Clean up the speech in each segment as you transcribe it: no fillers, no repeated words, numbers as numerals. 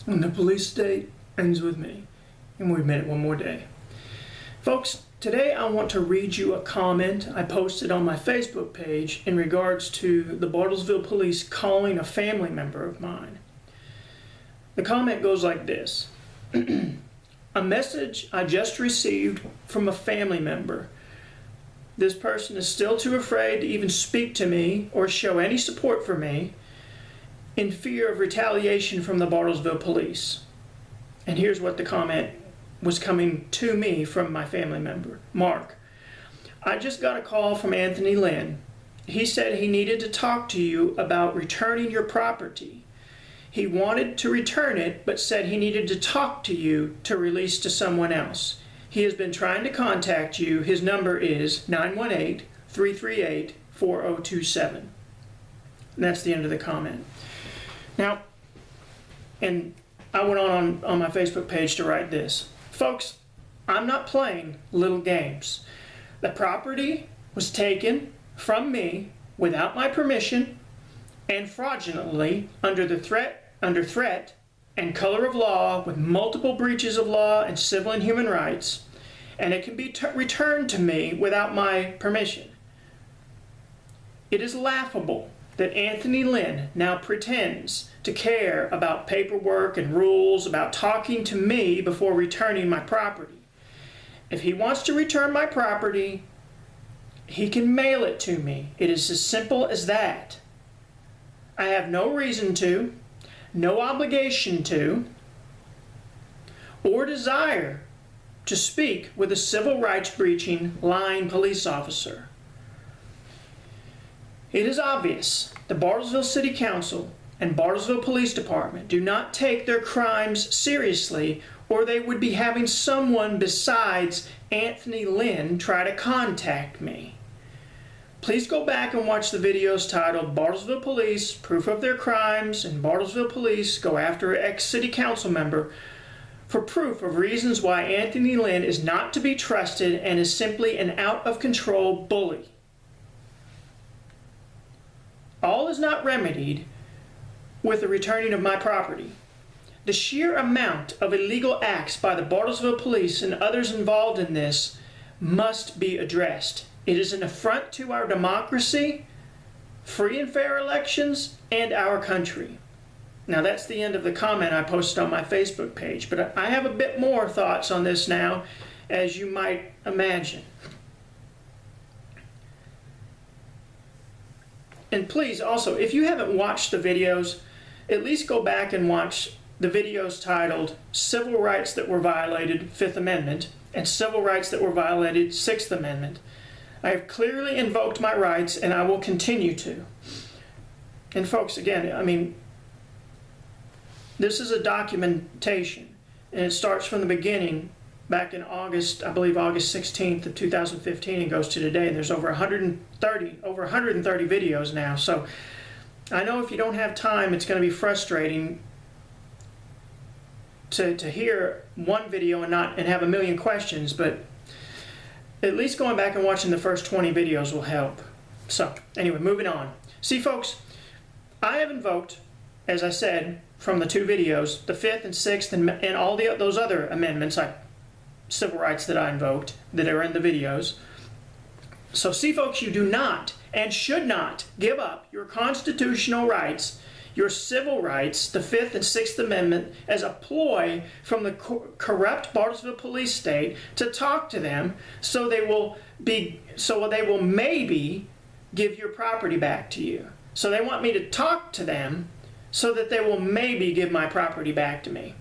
and the police state ends with me. And we've made it one more day. Folks, today I want to read you a comment I posted on my Facebook page in regards to the Bartlesville Police calling a family member of mine. The comment goes like this. A message I just received from a family member. This person is still too afraid to even speak to me or show any support for me in fear of retaliation from the Bartlesville Police. And here's what the comment was coming to me from my family member. Mark, I just got a call from Anthony Lein. He said he needed to talk to you about returning your property. He wanted to return it, but said he needed to talk to you to release to someone else. He has been trying to contact you. His number is 918-338-4027. And that's the end of the comment. Now, and I went on my Facebook page to write this. Folks, I'm not playing little games. The property was taken from me without my permission and fraudulently under threat and color of law with multiple breaches of law and civil and human rights, and it can be returned to me without my permission. It is laughable that Anthony Lein now pretends to care about paperwork and rules about talking to me before returning my property. If he wants to return my property, he can mail it to me. It is as simple as that. I have no reason to, no obligation to, or desire to speak with a civil rights breaching lying police officer. It is obvious the Bartlesville City Council and Bartlesville Police Department do not take their crimes seriously, or they would be having someone besides Anthony Lein try to contact me. Please go back and watch the videos titled Bartlesville Police, Proof of Their Crimes, and Bartlesville Police Go After Ex-City Council Member for proof of reasons why Anthony Lein is not to be trusted and is simply an out-of-control bully. All is not remedied with the returning of my property. The sheer amount of illegal acts by the Bartlesville Police and others involved in this must be addressed. It is an affront to our democracy, free and fair elections, and our country. Now that's the end of the comment I posted on my Facebook page, but I have a bit more thoughts on this now, as you might imagine. And please also, if you haven't watched the videos, at least go back and watch the videos titled Civil Rights That Were Violated, Fifth Amendment, and Civil Rights That Were Violated, Sixth Amendment. I have clearly invoked my rights, and I will continue to. And folks, again, I mean, this is a documentation, and it starts from the beginning, back in August, I believe August 16th of 2015, and goes to today. And there's over 130 videos now. So I know if you don't have time, it's going to be frustrating to hear one video and have a million questions, but at least going back and watching the first 20 videos will help. So, anyway, moving on. See, folks, I have invoked, as I said, from the two videos, the 5th and 6th and all those other amendments, civil rights that I invoked, that are in the videos. So, see, folks, you do not and should not give up your constitutional rights, your civil rights, the 5th and 6th Amendment, as a ploy from the corrupt Bartlesville Police state to talk to them so they will maybe give your property back to you. So they want me to talk to them so that they will maybe give my property back to me.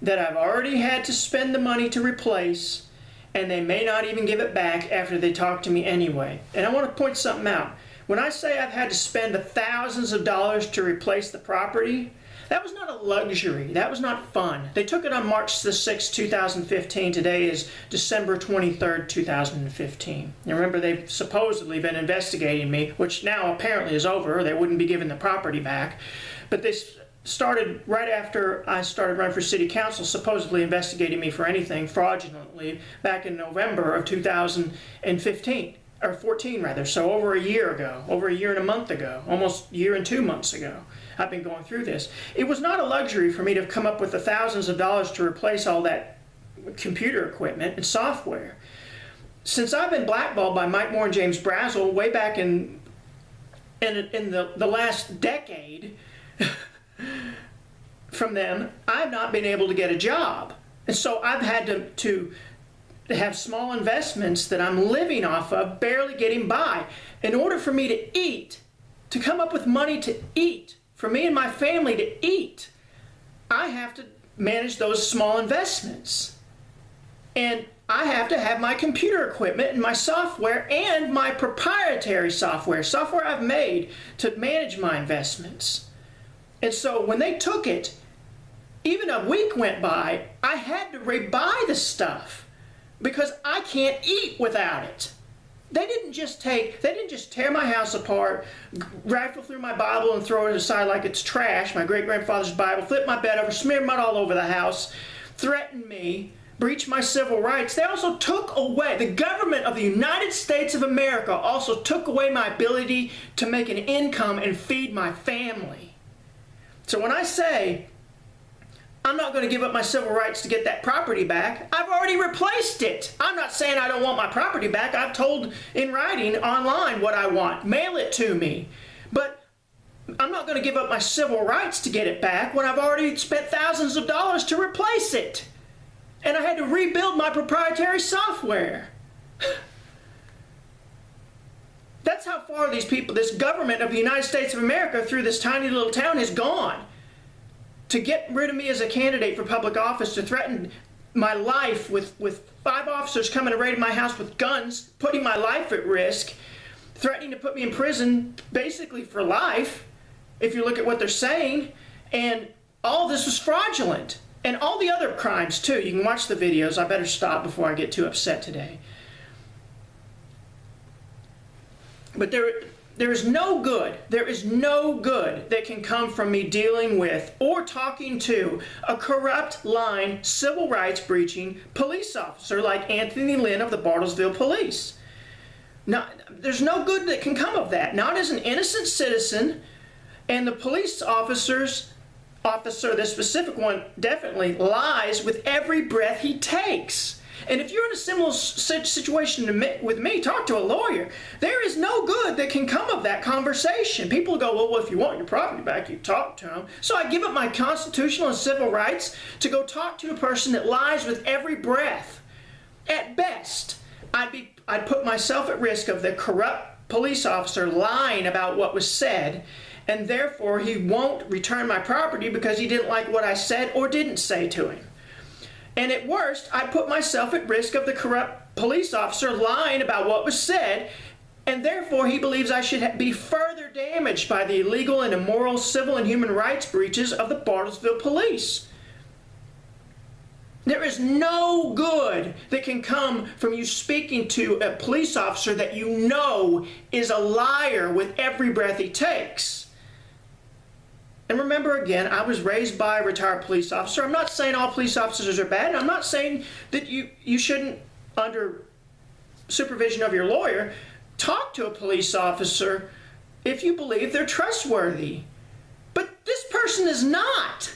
That I've already had to spend the money to replace, and they may not even give it back after they talk to me anyway. And I want to point something out. When I say I've had to spend the thousands of dollars to replace the property, that was not a luxury. That was not fun. They took it on March the 6th, 2015. Today is December 23rd, 2015. And remember, they've supposedly been investigating me, which now apparently is over. They wouldn't be giving the property back. But they started right after I started running for city council, supposedly investigating me for anything fraudulently back in November of 2015. Or 14 rather, so over a year ago, over a year and a month ago, almost a year and 2 months ago. I've been going through this. It was not a luxury for me to come up with the thousands of dollars to replace all that computer equipment and software. Since I've been blackballed by Mike Moore and James Brazel way back in the last decade from them, I've not been able to get a job. And so I've had to have small investments that I'm living off of, barely getting by. In order for me to eat, to come up with money to eat, for me and my family to eat, I have to manage those small investments. And I have to have my computer equipment and my software and my proprietary software I've made to manage my investments. And so when they took it, even a week went by, I had to rebuy the stuff because I can't eat without it. They didn't just tear my house apart, rifle through my Bible and throw it aside like it's trash, my great-grandfather's Bible, flip my bed over, smear mud all over the house, threaten me, breach my civil rights. They also took away, the government of the United States of America also took away my ability to make an income and feed my family. So when I say, I'm not going to give up my civil rights to get that property back, I've already replaced it. I'm not saying I don't want my property back. I've told in writing online what I want. Mail it to me. But I'm not going to give up my civil rights to get it back when I've already spent thousands of dollars to replace it. And I had to rebuild my proprietary software. That's how far these people, this government of the United States of America through this tiny little town has gone. To get rid of me as a candidate for public office, to threaten my life with 5 officers coming to raid my house with guns, putting my life at risk, threatening to put me in prison basically for life, if you look at what they're saying. And all this was fraudulent. And all the other crimes too. You can watch the videos. I better stop before I get too upset today. But there is no good that can come from me dealing with or talking to a corrupt, lying, civil rights breaching police officer like Anthony Lein of the Bartlesville Police. Now, there's no good that can come of that. Not as an innocent citizen. And the police officer, this specific one, definitely lies with every breath he takes. And if you're in a similar situation with me, talk to a lawyer. There is no good that can come of that conversation. People go, well, if you want your property back, you talk to them. So I give up my constitutional and civil rights to go talk to a person that lies with every breath. At best, I'd put myself at risk of the corrupt police officer lying about what was said, and therefore he won't return my property because he didn't like what I said or didn't say to him. And at worst, I put myself at risk of the corrupt police officer lying about what was said, and therefore he believes I should be further damaged by the illegal and immoral civil and human rights breaches of the Bartlesville Police. There is no good that can come from you speaking to a police officer that you know is a liar with every breath he takes. And remember again, I was raised by a retired police officer. I'm not saying all police officers are bad. And I'm not saying that you shouldn't, under supervision of your lawyer, talk to a police officer if you believe they're trustworthy. But this person is not.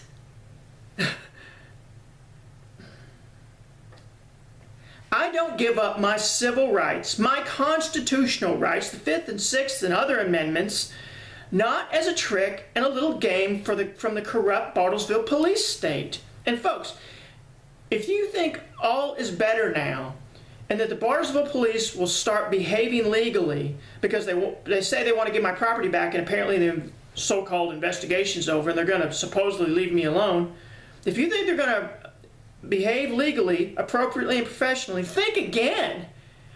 I don't give up my civil rights, my constitutional rights, the 5th and 6th and other amendments, not as a trick and a little game from the corrupt Bartlesville police state. And folks, if you think all is better now and that the Bartlesville police will start behaving legally because they say they want to get my property back and apparently the so-called investigation's over and they're going to supposedly leave me alone, if you think they're going to behave legally, appropriately, and professionally, think again.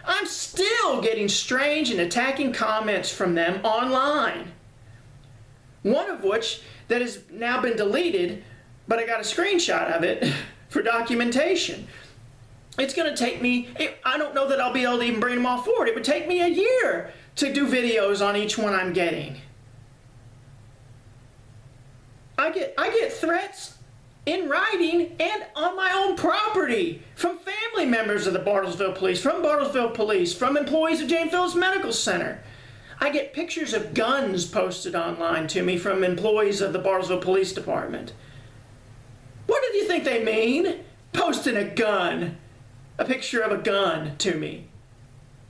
I'm still getting strange and attacking comments from them online. One of which that has now been deleted, but I got a screenshot of it for documentation. It's going to take me, I don't know that I'll be able to even bring them all forward. It would take me a year to do videos on each one I'm getting. I get threats in writing and on my own property from family members of the Bartlesville Police, from Bartlesville Police, from employees of Jane Phillips Medical Center. I get pictures of guns posted online to me from employees of the Bartlesville Police Department. What do you think they mean? Posting a gun, a picture of a gun to me.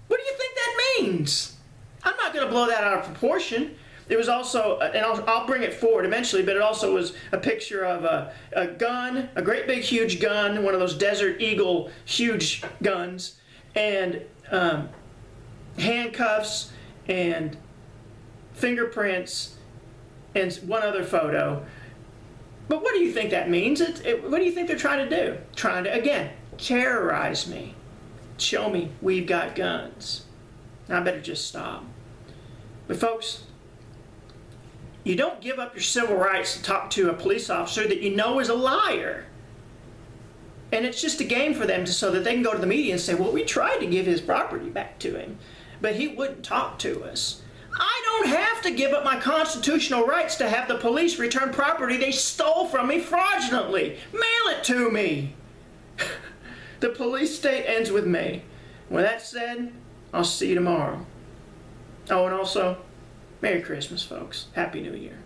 What do you think that means? I'm not going to blow that out of proportion. It was also, and I'll bring it forward eventually, but it also was a picture of a gun, a great big huge gun, one of those Desert Eagle huge guns, and handcuffs and fingerprints and one other photo. But what do you think that means? What do you think they're trying to do? Trying to, again, terrorize me. Show me we've got guns. I better just stop. But folks, you don't give up your civil rights to talk to a police officer that you know is a liar. And it's just a game for them so that they can go to the media and say, well, we tried to give his property back to him, but he wouldn't talk to us. I don't have to give up my constitutional rights to have the police return property they stole from me fraudulently. Mail it to me. The police state ends with me. With that said, I'll see you tomorrow. Oh, and also, Merry Christmas, folks. Happy New Year.